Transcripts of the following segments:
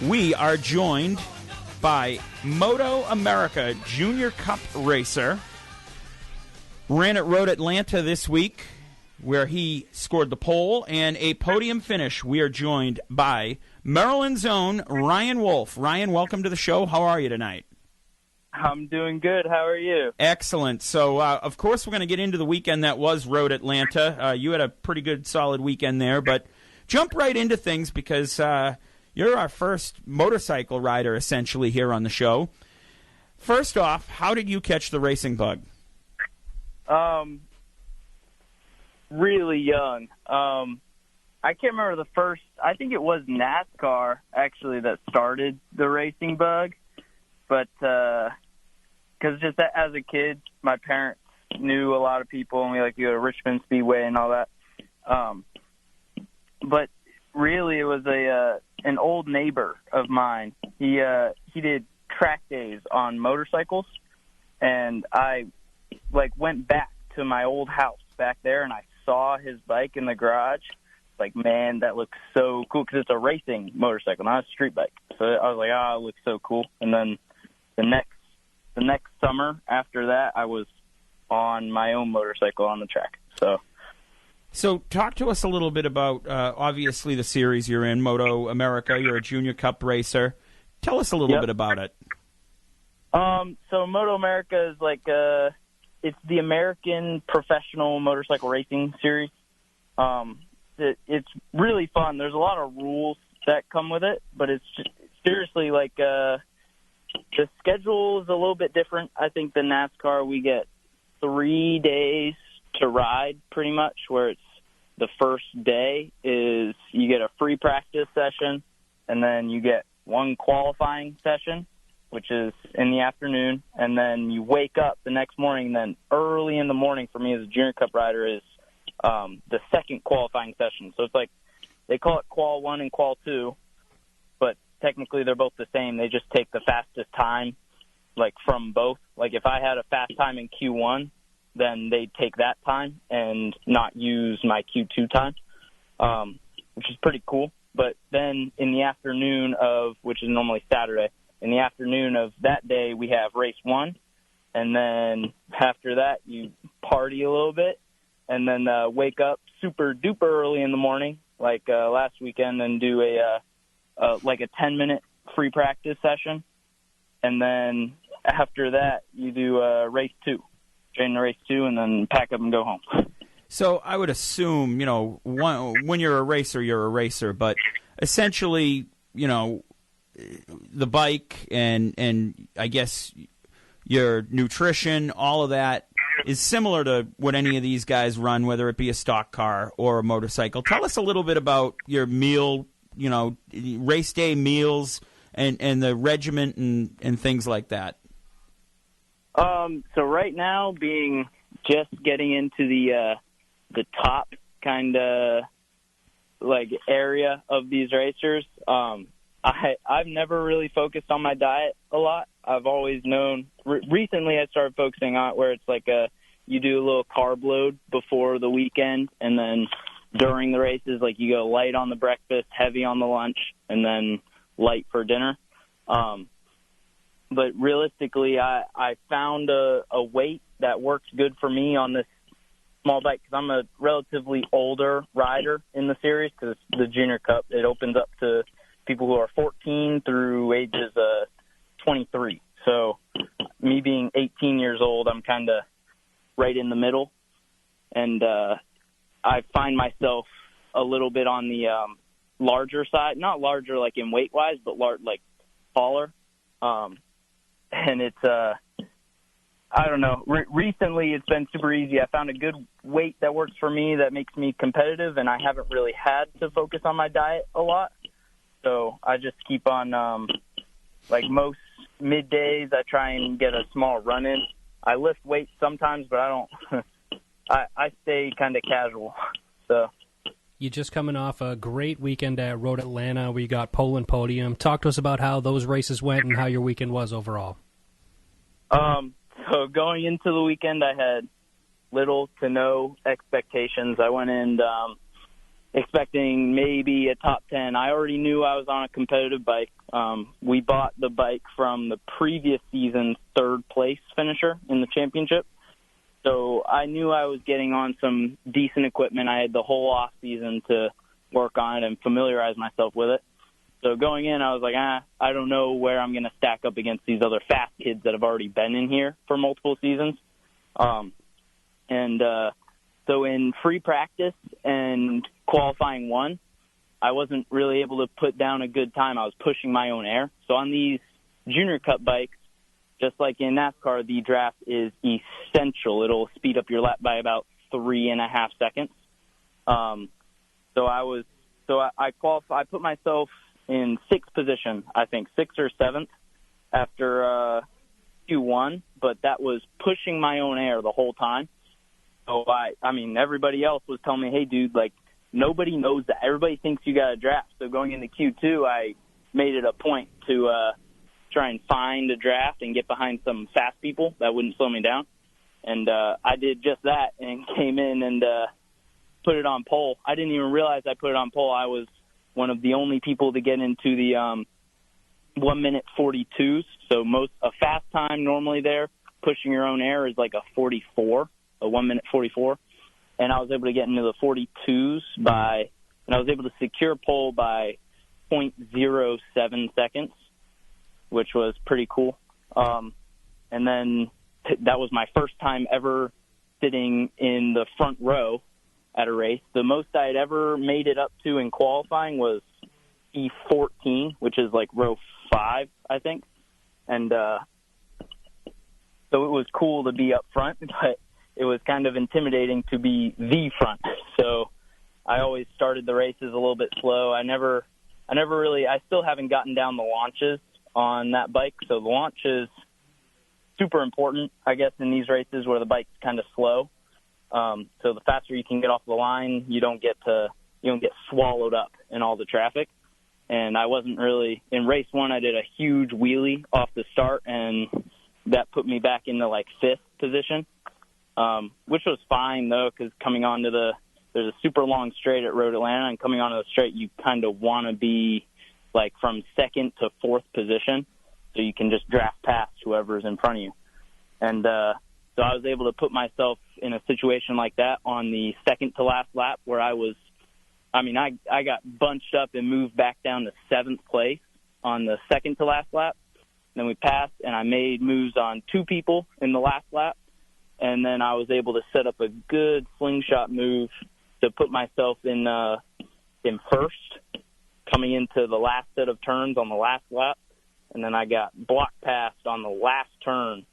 We are joined by MotoAmerica Junior Cup racer. Ran at Road Atlanta this week, where he scored the pole and a podium finish. We are joined by Maryland's own Ryan Wolfe. Ryan, welcome to the show. How are you tonight? I'm doing good. How are you? Excellent. So, of course, we're going to get into the weekend that was Road Atlanta. You had a pretty good, solid weekend there, but jump right into things because you're our first motorcycle rider, essentially, here on the show. First off, how did you catch the racing bug? Really young. I can't remember the first, I think it was NASCAR, actually, that started the racing bug. But, because just as a kid, my parents knew a lot of people, and we like to go to Richmond Speedway and all that. But really, it was an old neighbor of mine. He did track days on motorcycles, and I went back to my old house back there, and I saw his bike in the garage. Like, man, that looks so cool, because it's a racing motorcycle, not a street bike. So I was like, it looks so cool. And then the next summer after that, I was on my own motorcycle on the track. So talk to us a little bit about, obviously, the series you're in, MotoAmerica. You're a Junior Cup racer. Tell us a little bit about it. So MotoAmerica is it's the American Professional Motorcycle Racing Series. It's really fun. There's a lot of rules that come with it, but it's just seriously the schedule is a little bit different. I think than NASCAR. We get 3 days to ride, pretty much, where it's the first day is you get a free practice session, and then you get one qualifying session, which is in the afternoon, and then you wake up the next morning. And then early in the morning for me as a Junior Cup rider is the second qualifying session. So it's they call it Qual 1 and Qual 2, but technically they're both the same. They just take the fastest time from both. If I had a fast time in Q1, then they take that time and not use my Q2 time, which is pretty cool. But then in the afternoon which is normally Saturday, in the afternoon of that day, we have race 1, and then after that, you party a little bit, and then wake up super duper early in the morning, last weekend, and do a 10-minute free practice session, and then after that, you do race 2, train the race 2, and then pack up and go home. So I would assume, when you're a racer, but essentially, the bike and I guess your nutrition, all of that is similar to what any of these guys run, whether it be a stock car or a motorcycle. Tell us a little bit about your meal, race day meals and the regiment and things like that. So right now, being just getting into the top kind of area of these racers, I've never really focused on my diet a lot. I've always known. Recently, I started focusing on it where it's you do a little carb load before the weekend, and then during the races, you go light on the breakfast, heavy on the lunch, and then light for dinner. But realistically, I found a weight that works good for me on this small bike because I'm a relatively older rider in the series because the Junior Cup, it opens up to people who are 14 through ages 23. So me being 18 years old, I'm kind of right in the middle. And I find myself a little bit on the larger side, not larger in weight-wise, but taller. And it's, I don't know, recently it's been super easy. I found a good weight that works for me that makes me competitive, and I haven't really had to focus on my diet a lot. So I just keep on, most middays, I try and get a small run in. I lift weights sometimes, but I don't, I stay kind of casual. So. You're just coming off a great weekend at Road Atlanta. We got pole and podium. Talk to us about how those races went and how your weekend was overall. So going into the weekend, I had little to no expectations. I went in expecting maybe a top 10. I already knew I was on a competitive bike. We bought the bike from the previous season's third place finisher in the championship. So I knew I was getting on some decent equipment. I had the whole off season to work on it and familiarize myself with it. So going in, I was like, I don't know where I'm going to stack up against these other fast kids that have already been in here for multiple seasons. So in free practice and qualifying one, I wasn't really able to put down a good time. I was pushing my own air. So on these Junior Cup bikes, just like in NASCAR, the draft is essential. It'll speed up your lap by about 3.5 seconds. I put myself in sixth position, I think, sixth or seventh after Q1, but that was pushing my own air the whole time. So, everybody else was telling me, hey, dude, like, nobody knows that. Everybody thinks you got a draft. So going into Q2, I made it a point to try and find a draft and get behind some fast people that wouldn't slow me down. And I did just that and came in and put it on pole. I didn't even realize I put it on pole. I was one of the only people to get into the 1 minute 42s. So a fast time normally there, pushing your own air is like a 44, a 1 minute 44. And I was able to get into the 42s and I was able to secure pole by 0.07 seconds, which was pretty cool. And then that was my first time ever sitting in the front row at a race. The most I had ever made it up to in qualifying was E14, which is like row 5, I think. And so it was cool to be up front, but it was kind of intimidating to be the front. So I always started the races a little bit slow. I still haven't gotten down the launches on that bike. So the launch is super important, I guess, in these races where the bike's kind of slow. So the faster you can get off the line, you don't get swallowed up in all the traffic. And I wasn't really in race 1. I did a huge wheelie off the start, and that put me back into like 5th position, which was fine though, because coming onto there's a super long straight at Road Atlanta, and coming onto the straight, you kind of want to be like from 2nd to 4th position, so you can just draft past whoever's in front of you. And so I was able to put myself in a situation like that on the second to last lap where I got bunched up and moved back down to 7th place on the second to last lap. Then we passed, and I made moves on 2 people in the last lap. And then I was able to set up a good slingshot move to put myself in first, coming into the last set of turns on the last lap. And then I got block passed on the last turn,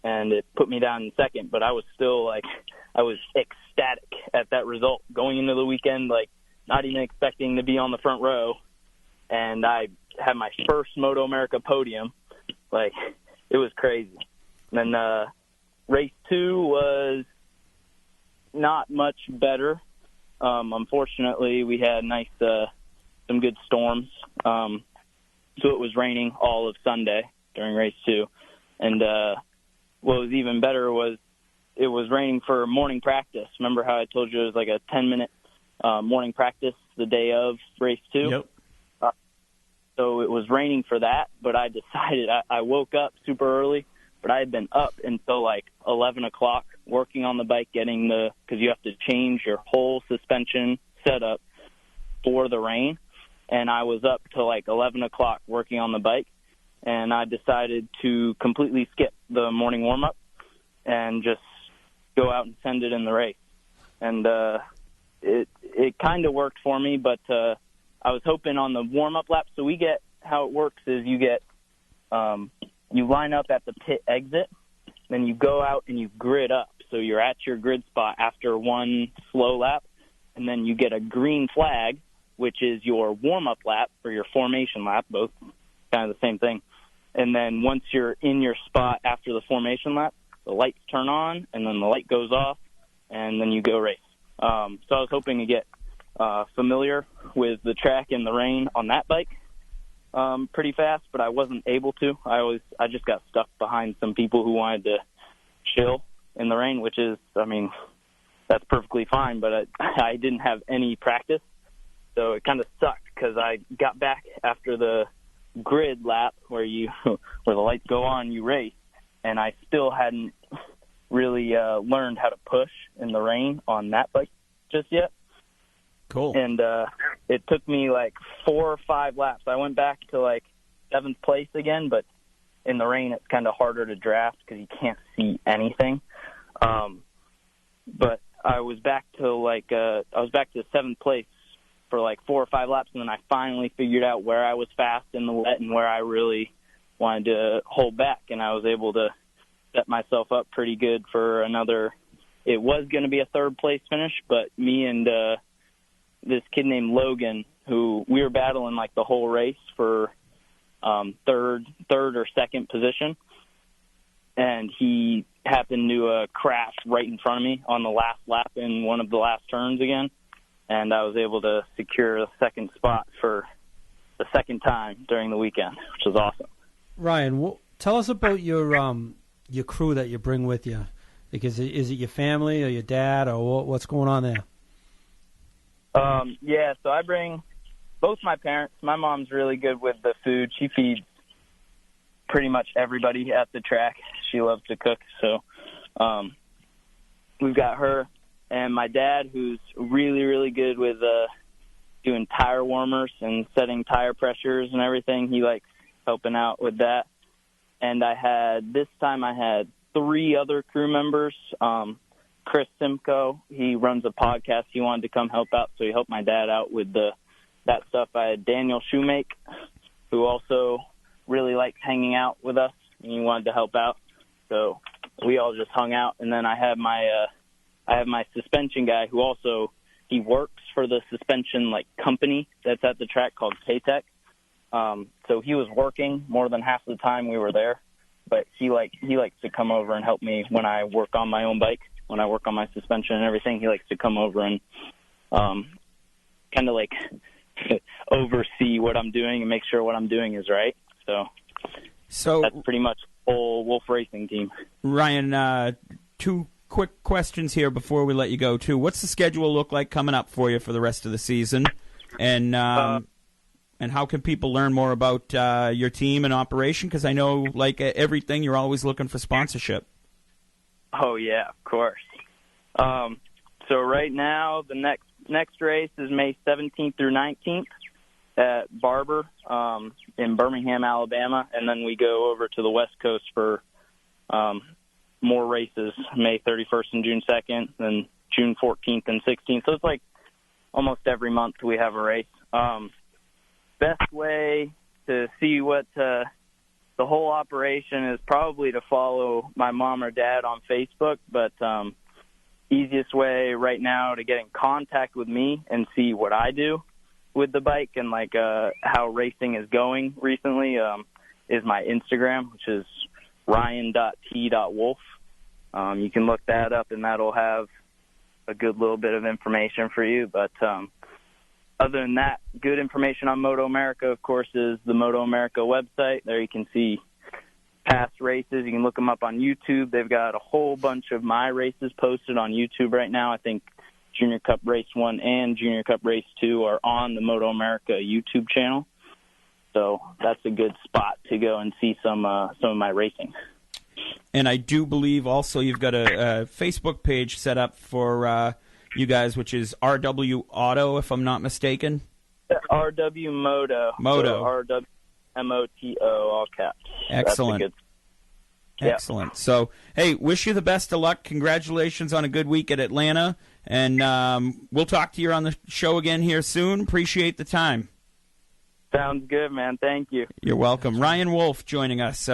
and it put me down in second. But I was still I was ecstatic at that result going into the weekend, not even expecting to be on the front row. And I had my first MotoAmerica podium. It was crazy. And then race 2 was not much better. Unfortunately, we had some good storms. So it was raining all of Sunday during race 2. And what was even better was it was raining for morning practice. Remember how I told you it was like a 10-minute morning practice the day of race 2? Yep. So it was raining for that, but I decided I woke up super early, but I had been up until 11 o'clock working on the bike, because you have to change your whole suspension setup for the rain. And I was up till 11 o'clock working on the bike, and I decided to completely skip the morning warm-up and just go out and send it in the race. And it kind of worked for me, but I was hoping on the warm-up lap. So how it works is you line up at the pit exit, then you go out and you grid up. So you're at your grid spot after one slow lap, and then you get a green flag, which is your warm-up lap or your formation lap, both kind of the same thing. And then once you're in your spot after the formation lap, the lights turn on, and then the light goes off, and then you go race. So I was hoping to get familiar with the track in the rain on that bike pretty fast, but I wasn't able to. I just got stuck behind some people who wanted to chill in the rain, which is, that's perfectly fine, but I didn't have any practice. So it kind of sucked because I got back after the grid lap where the lights go on, you race, and I still hadn't really learned how to push in the rain on that bike just yet. Cool. And it took me like 4 or 5 laps. I went back to like 7th place again, but in the rain it's kind of harder to draft because you can't see anything. But I was back to 7th place for like 4 or 5 laps, and then I finally figured out where I was fast in the wet and where I really wanted to hold back, and I was able to set myself up pretty good for another. It was going to be a 3rd place finish, but me and this kid named Logan, who we were battling like the whole race for third or 2nd position, and he happened to crash right in front of me on the last lap in one of the last turns again, and I was able to secure a 2nd spot for the 2nd time during the weekend, which was awesome. Ryan, tell us about your crew that you bring with you. Because is it your family or your dad or what's going on there? Yeah, so I bring both my parents. My mom's really good with the food. She feeds pretty much everybody at the track. She loves to cook, so we've got her. And my dad, who's really, really good with doing tire warmers and setting tire pressures and everything. He likes helping out with that. And this time I had 3 other crew members. Chris Simcoe, he runs a podcast. He wanted to come help out, so he helped my dad out with that stuff. I had Daniel Shoemake, who also really likes hanging out with us, and he wanted to help out. So we all just hung out. And then I have my suspension guy who also, he works for the suspension company that's at the track called K-Tech. So he was working more than half the time we were there, but he likes to come over and help me when I work on my own bike, when I work on my suspension and everything. He likes to come over and kind of oversee what I'm doing and make sure what I'm doing is right. So that's pretty much the whole Wolfe Racing team. Ryan, 2 quick questions here before we let you go, too. What's the schedule look like coming up for you for the rest of the season? And how can people learn more about your team and operation? Because I know, like everything, you're always looking for sponsorship. Oh, yeah, of course. So right now, the next race is May 17th through 19th at Barber in Birmingham, Alabama, and then we go over to the West Coast for more races, May 31st and June 2nd, then June 14th and 16th. So it's like almost every month we have a race. Best way to see what the whole operation is probably to follow my mom or dad on Facebook, but easiest way right now to get in contact with me and see what I do with the bike and how racing is going recently is my Instagram, which is ryan.t.wolfe. You can look that up, and that'll have a good little bit of information for you. But other than that, good information on MotoAmerica, of course, is the MotoAmerica website. There you can see past races. You can look them up on YouTube. They've got a whole bunch of my races posted on YouTube right now. I think Junior Cup Race 1 and Junior Cup Race 2 are on the MotoAmerica YouTube channel. So that's a good spot to go and see some of my racing. And I do believe also you've got a Facebook page set up for you guys, which is RW Auto, if I'm not mistaken. RW Moto. So RW MOTO, all caps. Excellent. Excellent. So, hey, wish you the best of luck. Congratulations on a good week at Atlanta. And we'll talk to you on the show again here soon. Appreciate the time. Sounds good, man. Thank you. You're welcome. Ryan Wolfe joining us.